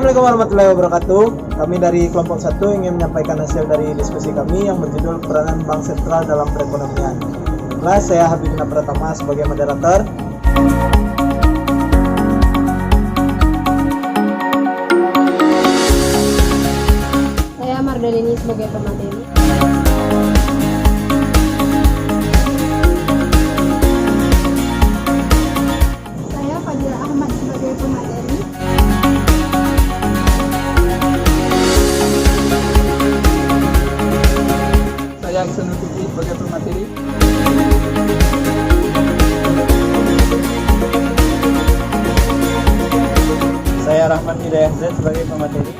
Assalamualaikum warahmatullahi wabarakatuh. Kami dari kelompok 1 ingin menyampaikan hasil dari diskusi kami yang berjudul peranan bank sentral dalam perekonomian. Baiklah, saya Habibina Pratama sebagai moderator. Saya Mardalini sebagai pemateri. Saya Fadila Ahmad sebagai pemateri. Saya Aksanul Fikri sebagai pemateri. Saya Rahman Hidayah Z sebagai pemateri.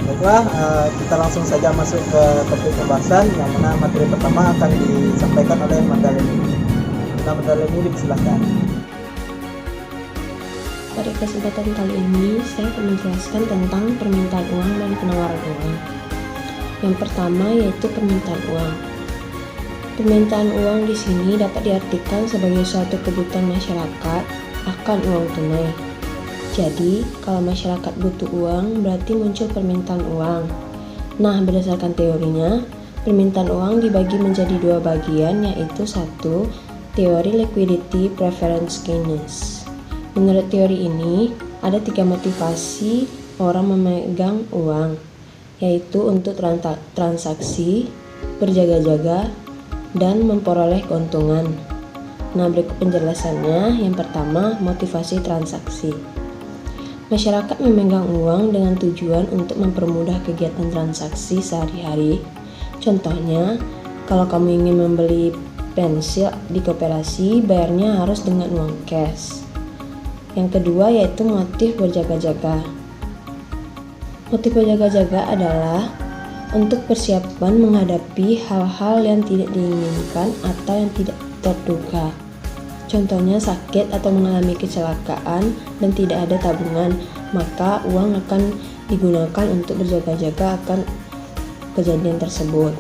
Baiklah, kita langsung saja masuk ke topik pembahasan yang mana materi pertama akan disampaikan oleh Mardalini. Mardalini, dipersilakan. Pada kesempatan kali ini, saya akan menjelaskan tentang permintaan uang dan penawaran uang. Yang pertama yaitu permintaan uang. Permintaan uang di sini dapat diartikan sebagai suatu kebutuhan masyarakat akan uang tunai. Jadi, kalau masyarakat butuh uang, berarti muncul permintaan uang. Nah, berdasarkan teorinya, permintaan uang dibagi menjadi dua bagian, yaitu satu, teori liquidity preference kindness. Menurut teori ini, ada 3 motivasi orang memegang uang, yaitu untuk transaksi, berjaga-jaga, dan memperoleh keuntungan. Nah, berikut penjelasannya. Yang pertama, motivasi transaksi. Masyarakat memegang uang dengan tujuan untuk mempermudah kegiatan transaksi sehari-hari. Contohnya, kalau kamu ingin membeli pensil di koperasi, bayarnya harus dengan uang cash. Yang kedua yaitu motif berjaga-jaga. Motif berjaga-jaga adalah untuk persiapan menghadapi hal-hal yang tidak diinginkan atau yang tidak terduga. Contohnya sakit atau mengalami kecelakaan dan tidak ada tabungan, maka uang akan digunakan untuk berjaga-jaga akan kejadian tersebut.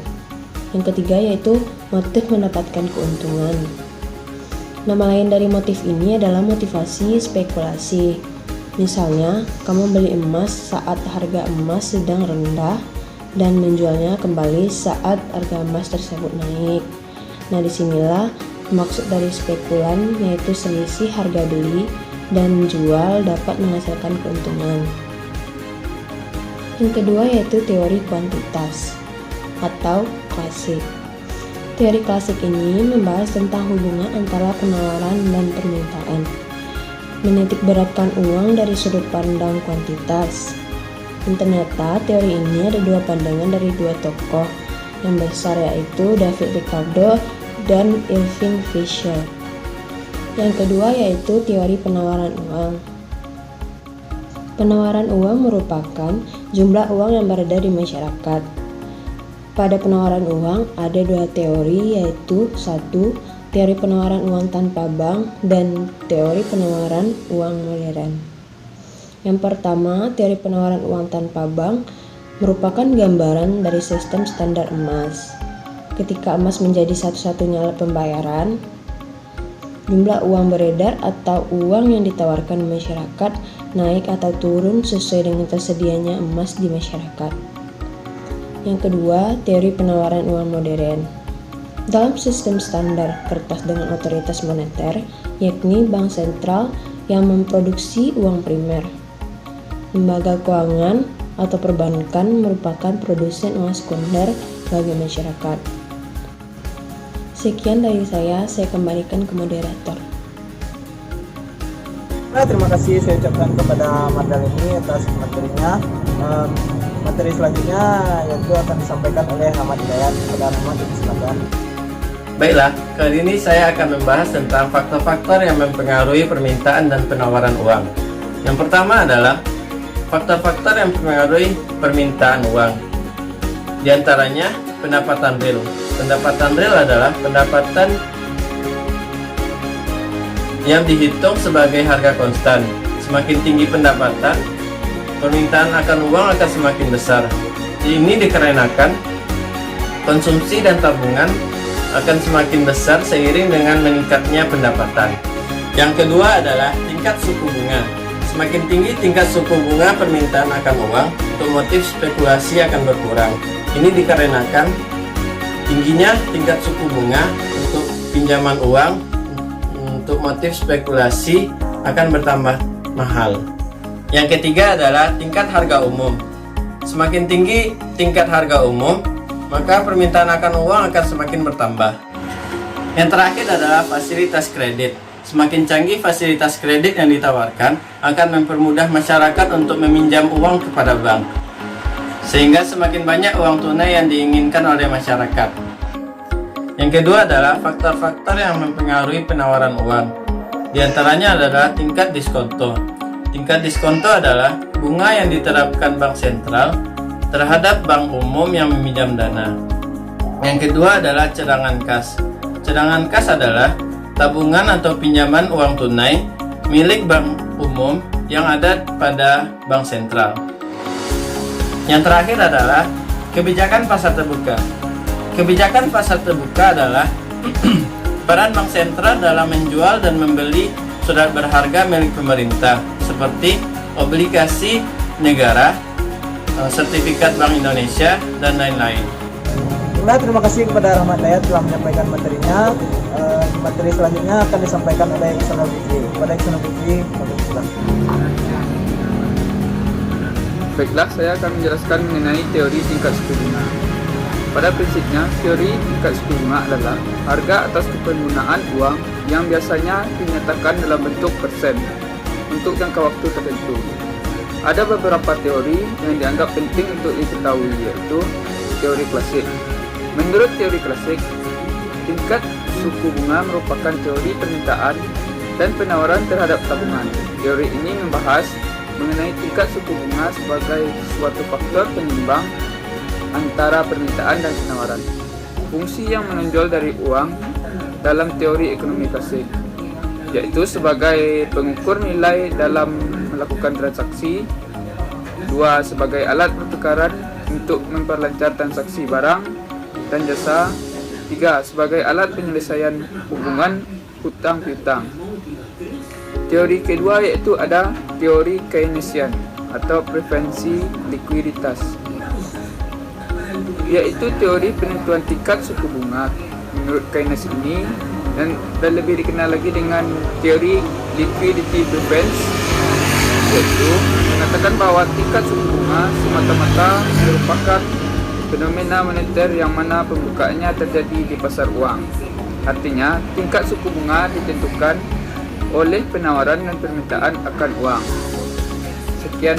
Yang ketiga yaitu motif mendapatkan keuntungan. Nama lain dari motif ini adalah motivasi spekulasi. Misalnya, kamu beli emas saat harga emas sedang rendah dan menjualnya kembali saat harga emas tersebut naik. Nah, disinilah maksud dari spekulan, yaitu selisih harga beli dan jual dapat menghasilkan keuntungan. Yang kedua yaitu teori kuantitas atau klasik. Teori klasik ini membahas tentang hubungan antara penawaran dan permintaan, menitik beratkan uang dari sudut pandang kuantitas. Dan ternyata teori ini ada dua pandangan dari dua tokoh yang besar, yaitu David Ricardo dan Irving Fisher. Yang kedua yaitu teori penawaran uang. Penawaran uang merupakan jumlah uang yang beredar di masyarakat. Pada penawaran uang ada dua teori, yaitu satu, teori penawaran uang tanpa bank dan teori penawaran uang modern. Yang pertama, teori penawaran uang tanpa bank merupakan gambaran dari sistem standar emas. Ketika emas menjadi satu-satunya alat pembayaran, jumlah uang beredar atau uang yang ditawarkan masyarakat naik atau turun sesuai dengan tersedianya emas di masyarakat. Yang kedua, teori penawaran uang modern. Dalam sistem standar kertas dengan otoritas moneter, yakni bank sentral yang memproduksi uang primer. Lembaga keuangan atau perbankan merupakan produsen uang sekunder bagi masyarakat. Sekian dari saya kembalikan ke moderator. Nah, terima kasih saya ucapkan kepada Mardalini atas materinya. Materi selanjutnya yaitu akan disampaikan oleh Ahmad Hidayat. Kepada Ahmad, silakan. Baiklah, kali ini saya akan membahas tentang faktor-faktor yang mempengaruhi permintaan dan penawaran uang. Yang pertama adalah faktor-faktor yang mempengaruhi permintaan uang. Di antaranya pendapatan real. Pendapatan real adalah pendapatan yang dihitung sebagai harga konstan. Semakin tinggi pendapatan, permintaan akan uang akan semakin besar. Ini dikarenakan konsumsi dan tabungan akan semakin besar seiring dengan meningkatnya pendapatan. Yang kedua adalah tingkat suku bunga. Semakin tinggi tingkat suku bunga permintaan akan uang, untuk motif spekulasi akan berkurang. Ini dikarenakan tingginya tingkat suku bunga untuk pinjaman uang, untuk motif spekulasi akan bertambah mahal. Yang ketiga adalah tingkat harga umum. Semakin tinggi tingkat harga umum, maka permintaan akan uang akan semakin bertambah. Yang terakhir adalah fasilitas kredit. Semakin canggih fasilitas kredit yang ditawarkan akan mempermudah masyarakat untuk meminjam uang kepada bank, sehingga semakin banyak uang tunai yang diinginkan oleh masyarakat. Yang kedua adalah faktor-faktor yang mempengaruhi penawaran uang. Di antaranya adalah tingkat diskonto. Tingkat diskonto adalah bunga yang diterapkan bank sentral terhadap bank umum yang meminjam dana. Yang kedua adalah cadangan kas. Cadangan kas adalah tabungan atau pinjaman uang tunai milik bank umum yang ada pada bank sentral. Yang terakhir adalah kebijakan pasar terbuka. Kebijakan pasar terbuka adalah peran bank sentral dalam menjual dan membeli surat berharga milik pemerintah seperti obligasi negara, sertifikat Bank Indonesia, dan lain-lain. Terima kasih kepada Rahmat Dayat telah menyampaikan materinya. Materi selanjutnya akan disampaikan oleh Iksanul Fikri. Kepada Iksanul Fikri, baiklah, saya akan menjelaskan mengenai teori tingkat suku bunga. Pada prinsipnya, teori tingkat suku bunga adalah harga atas penggunaan uang yang biasanya dinyatakan dalam bentuk persen untuk jangka waktu tertentu. Ada beberapa teori yang dianggap penting untuk diketahui, yaitu teori klasik. Menurut teori klasik, tingkat suku bunga merupakan teori permintaan dan penawaran terhadap tabungan. Teori ini membahas mengenai tingkat suku bunga sebagai suatu faktor penyeimbang antara permintaan dan penawaran. Fungsi yang menonjol dari uang dalam teori ekonomi klasik, yaitu sebagai pengukur nilai dalam melakukan transaksi, 2 sebagai alat pertukaran untuk memperlancar transaksi barang dan jasa, 3 sebagai alat penyelesaian hubungan hutang piutang. Teori kedua yaitu ada teori Keynesian atau preferensi likuiditas, yaitu teori penentuan tingkat suku bunga. Menurut Keynes ini dan lebih dikenal lagi dengan teori liquidity preference, yaitu mengatakan bahwa tingkat suku bunga semata-mata merupakan fenomena moneter yang mana pembukaannya terjadi di pasar uang. Artinya, tingkat suku bunga ditentukan oleh penawaran dan permintaan akan uang. Sekian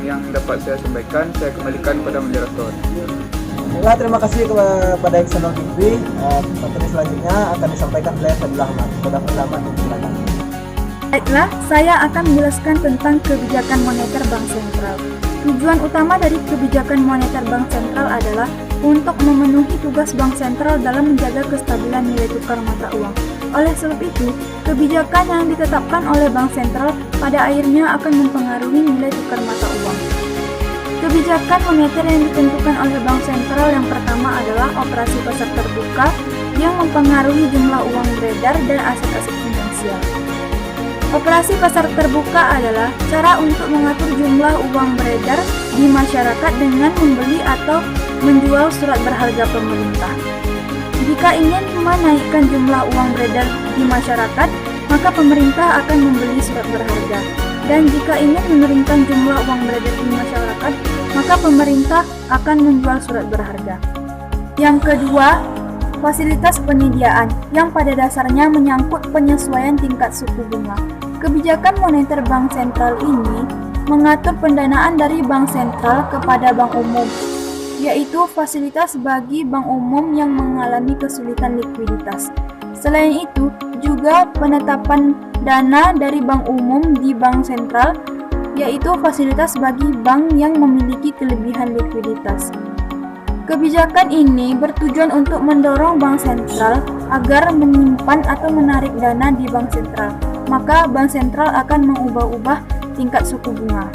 yang dapat saya sampaikan. Saya kembalikan kepada moderator. terima kasih kepada Iksanul Fikri. Materi selanjutnya akan disampaikan oleh Fadil Ahmad. Kepada Fadil Ahmad, silakan. Baiklah, saya akan menjelaskan tentang kebijakan moneter Bank Sentral. Tujuan utama dari kebijakan moneter Bank Sentral adalah untuk memenuhi tugas Bank Sentral dalam menjaga kestabilan nilai tukar mata uang. Oleh sebab itu, kebijakan yang ditetapkan oleh Bank Sentral pada akhirnya akan mempengaruhi nilai tukar mata uang. Kebijakan moneter yang ditentukan oleh Bank Sentral yang pertama adalah operasi pasar terbuka yang mempengaruhi jumlah uang beredar dan aset-aset finansial. Operasi pasar terbuka adalah cara untuk mengatur jumlah uang beredar di masyarakat dengan membeli atau menjual surat berharga pemerintah. Jika ingin menaikkan jumlah uang beredar di masyarakat, maka pemerintah akan membeli surat berharga. Dan jika ingin menurunkan jumlah uang beredar di masyarakat, maka pemerintah akan menjual surat berharga. Yang kedua, fasilitas penyediaan yang pada dasarnya menyangkut penyesuaian tingkat suku bunga. Kebijakan moneter Bank Sentral ini mengatur pendanaan dari Bank Sentral kepada bank umum, yaitu fasilitas bagi bank umum yang mengalami kesulitan likuiditas. Selain itu, juga penetapan dana dari bank umum di Bank Sentral, yaitu fasilitas bagi bank yang memiliki kelebihan likuiditas. Kebijakan ini bertujuan untuk mendorong Bank Sentral agar menyimpan atau menarik dana di Bank Sentral. Maka Bank Sentral akan mengubah-ubah tingkat suku bunga.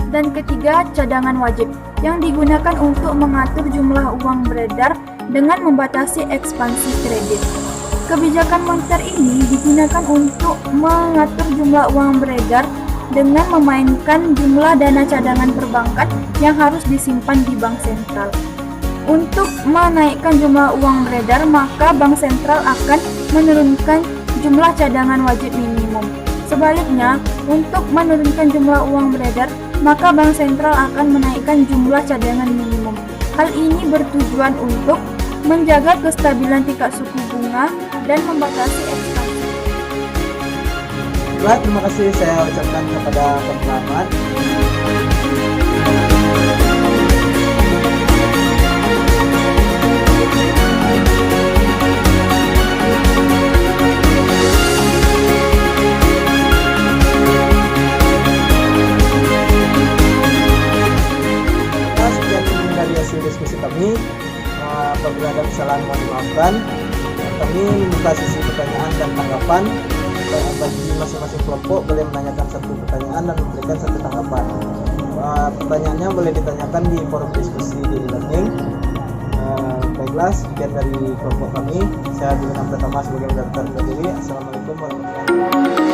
Dan ketiga, cadangan wajib yang digunakan untuk mengatur jumlah uang beredar dengan membatasi ekspansi kredit. Kebijakan moneter ini digunakan untuk mengatur jumlah uang beredar dengan memainkan jumlah dana cadangan perbankan yang harus disimpan di bank sentral. Untuk menaikkan jumlah uang beredar, maka bank sentral akan menurunkan jumlah cadangan wajib minimum. Sebaliknya, untuk menurunkan jumlah uang beredar, maka bank sentral akan menaikkan jumlah cadangan minimum. Hal ini bertujuan untuk menjaga kestabilan tingkat suku bunga dan membatasi ekspansi. Baiklah, terima kasih saya ucapkan kepada pengamat. Sekian dari hasil diskusi kami. Apabila ada kesalahan mohon dimaafkan. Kami membuka sesi pertanyaan dan tanggapan. Bagi masing-masing kelompok boleh menanyakan satu pertanyaan dan memberikan satu tanggapan. Pertanyaannya boleh ditanyakan di forum diskusi di e-learning. Baiklah, sekian dari kelompok kami. Saya Julian Pratama sebagai moderator undur diri. Assalamualaikum warahmatullahi wabarakatuh.